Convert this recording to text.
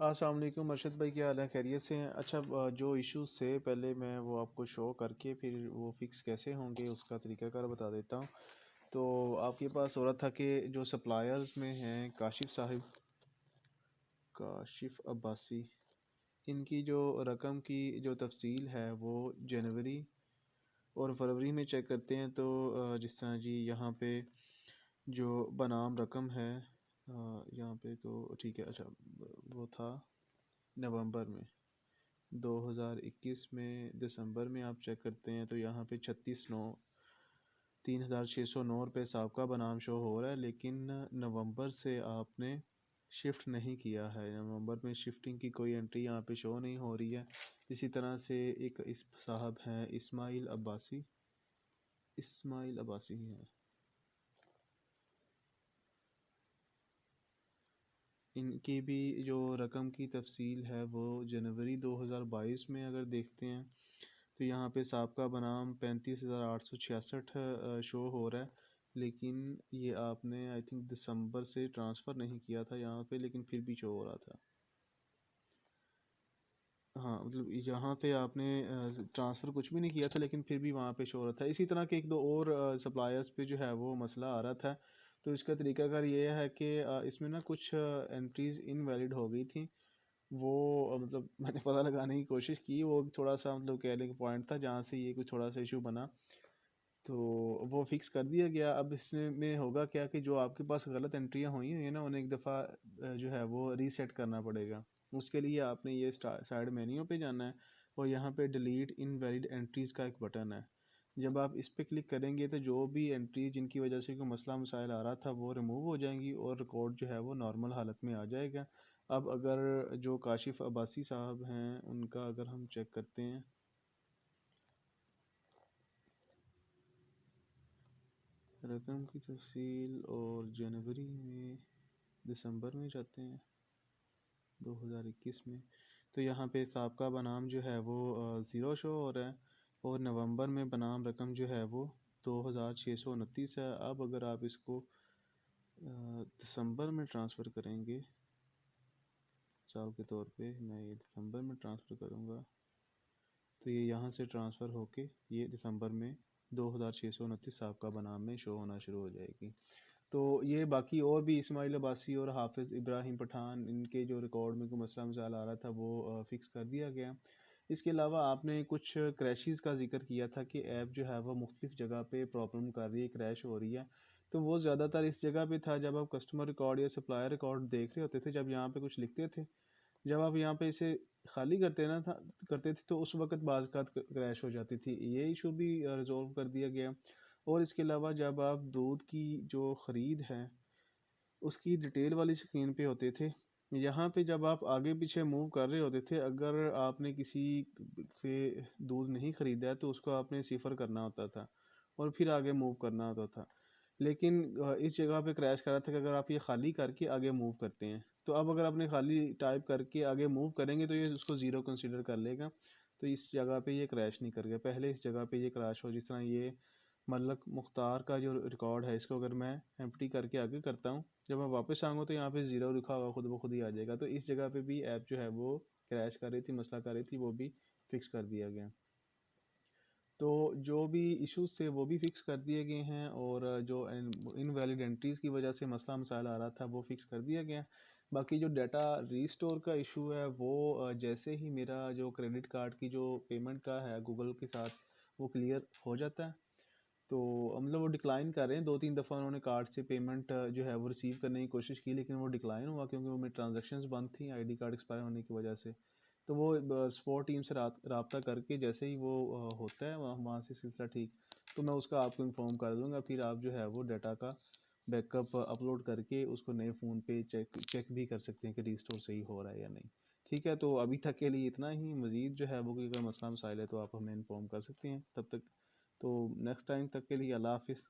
السلام علیکم ارشد بھائی، کیا حال ہے؟ خیریت سے ہیں؟ اچھا، جو ایشوز تھے پہلے میں وہ آپ کو شو کر کے پھر وہ فکس کیسے ہوں گے اس کا طریقہ کار بتا دیتا ہوں۔ تو آپ کے پاس ہو رہا تھا کہ جو سپلائرز میں ہیں کاشف صاحب، کاشف عباسی، ان کی جو رقم کی جو تفصیل ہے وہ جنوری اور فروری میں چیک کرتے ہیں تو جس طرح جی یہاں پہ جو بنام رقم ہے یہاں پہ تو ٹھیک ہے۔ اچھا، وہ تھا نومبر میں 2021 میں، دسمبر میں آپ چیک کرتے ہیں تو یہاں پہ 36,0609 روپے سابقہ بنام شو ہو رہا ہے، لیکن نومبر سے آپ نے شفٹ نہیں کیا ہے۔ نومبر میں شفٹنگ کی کوئی انٹری یہاں پہ شو نہیں ہو رہی ہے۔ اسی طرح سے ایک اس صاحب ہیں اسماعیل عباسی ہی ہیں، ان کی بھی جو رقم کی تفصیل ہے وہ جنوری 2022 میں اگر دیکھتے ہیں تو یہاں پہ سابقہ بنام 35,866 شو ہو رہا ہے، لیکن یہ آپ نے آئی تھنک دسمبر سے ٹرانسفر نہیں کیا تھا یہاں پہ، لیکن پھر بھی شو ہو رہا تھا۔ ہاں، مطلب یہاں پہ آپ نے ٹرانسفر کچھ بھی نہیں کیا تھا لیکن پھر بھی وہاں پہ شو ہو رہا تھا۔ اسی طرح کے ایک دو اور سپلائرز پہ جو ہے وہ مسئلہ آ رہا تھا، تو اس کا طریقہ کار یہ ہے کہ اس میں نا کچھ انٹریز انویلڈ ہو گئی تھیں، وہ مطلب میں نے پتہ لگانے کی کوشش کی، وہ تھوڑا سا مطلب کہنے کا پوائنٹ تھا جہاں سے یہ کچھ تھوڑا سا ایشو بنا، تو وہ فکس کر دیا گیا۔ اب اس میں ہوگا کیا کہ جو آپ کے پاس غلط انٹریاں ہوئی ہیں نا انہیں ایک دفعہ جو ہے وہ ریسیٹ کرنا پڑے گا۔ اس کے لیے آپ نے یہ سائڈ مینیو پہ جانا ہے اور یہاں پہ ڈیلیٹ انویلڈ انٹریز کا ایک بٹن ہے۔ جب آپ اس پہ کلک کریں گے تو جو بھی انٹریز جن کی وجہ سے کوئی مسئلہ مسائل آ رہا تھا وہ ریموو ہو جائیں گی اور ریکارڈ جو ہے وہ نارمل حالت میں آ جائے گا۔ اب اگر جو کاشف عباسی صاحب ہیں ان کا اگر ہم چیک کرتے ہیں رقم کی تفصیل اور جنوری میں، دسمبر میں جاتے ہیں 2021 میں، تو یہاں پہ سابقہ بنام جو ہے وہ 0 شو ہو رہا ہے اور نومبر میں بنام رقم جو ہے وہ 2,629 ہے۔ اب اگر آپ اس کو دسمبر میں ٹرانسفر کریں گے، مثال کے طور پہ میں یہ دسمبر میں ٹرانسفر کروں گا تو یہ یہاں سے ٹرانسفر ہو کے یہ دسمبر میں 2,629 سابقہ بنام میں شو ہونا شروع ہو جائے گی۔ تو یہ باقی اور بھی اسماعیل عباسی اور حافظ ابراہیم پٹھان ان کے جو ریکارڈ میں کوئی مسئلہ مسائل آ رہا تھا وہ فکس کر دیا گیا۔ اس کے علاوہ آپ نے کچھ کریشز کا ذکر کیا تھا کہ ایپ جو ہے وہ مختلف جگہ پہ پرابلم کر رہی ہے، کریش ہو رہی ہے، تو وہ زیادہ تر اس جگہ پہ تھا جب آپ کسٹمر ریکارڈ یا سپلائر ریکارڈ دیکھ رہے ہوتے تھے، جب یہاں پہ کچھ لکھتے تھے، جب آپ یہاں پہ اسے خالی کرتے تھے تو اس وقت بعض اوقات کریش ہو جاتی تھی۔ یہ ایشو بھی ریزولو کر دیا گیا۔ اور اس کے علاوہ جب آپ دودھ کی جو خرید ہے اس کی ڈیٹیل والی اسکرین پہ ہوتے تھے، یہاں پہ جب آپ آگے پیچھے موو کر رہے ہوتے تھے، اگر آپ نے کسی سے دودھ نہیں خریدا ہے تو اس کو آپ نے صفر کرنا ہوتا تھا اور پھر آگے موو کرنا ہوتا تھا، لیکن اس جگہ پہ کریش کر رہا تھا کہ اگر آپ یہ خالی کر کے آگے موو کرتے ہیں تو اب اگر آپ نے خالی ٹائپ کر کے آگے موو کریں گے تو یہ اس کو 0 کنسیڈر کر لے گا، تو اس جگہ پہ یہ کریش نہیں کر گیا۔ پہلے اس جگہ پہ یہ کریش ہو، جس طرح یہ ملک مختار کا جو ریکارڈ ہے اس کو اگر میں ایمپٹی کر کے آگے کرتا ہوں، جب میں واپس آؤں گا تو یہاں پہ 0 لکھا ہوگا، خود بخود ہی آ جائے گا، تو اس جگہ پہ بھی ایپ جو ہے وہ کریش کر رہی تھی، مسئلہ کر رہی تھی، وہ بھی فکس کر دیا گیا۔ تو جو بھی ایشوز تھے وہ بھی فکس کر دیے گئے ہیں اور جو انویلڈ انٹریز کی وجہ سے مسئلہ مسائل آ رہا تھا وہ فکس کر دیا گیا۔ باقی جو ڈیٹا ریسٹور کا ایشو ہے وہ جیسے ہی میرا جو کریڈٹ کارڈ کی جو پیمنٹ کا ہے گوگل کے ساتھ وہ کلیئر ہو جاتا ہے، تو مطلب وہ ڈکلائن کر رہے ہیں، 2-3 دفعہ انہوں نے کارڈ سے پیمنٹ جو ہے وہ ریسیو کرنے کی کوشش کی لیکن وہ ڈکلائن ہوا کیونکہ وہ میری ٹرانزیکشنز بند تھیں آئی ڈی کارڈ ایکسپائر ہونے کی وجہ سے۔ تو وہ سپورٹ ٹیم سے رابطہ کر کے جیسے ہی وہ ہوتا ہے وہاں سے سلسلہ ٹھیک تو میں اس کا آپ کو انفارم کر دوں گا، پھر آپ جو ہے وہ ڈیٹا کا بیک اپ اپلوڈ کر کے اس کو نئے فون پہ چیک بھی کر سکتے ہیں کہ ریسٹور صحیح ہو رہا ہے یا نہیں۔ ٹھیک ہے، تو ابھی تک کے لیے اتنا ہی، مزید جو ہے وہ کوئی اگر مسئلہ مسائل ہے تو آپ ہمیں انفارم کر سکتے ہیں، تب تک تو نیکسٹ ٹائم تک کے لیے اللہ حافظ۔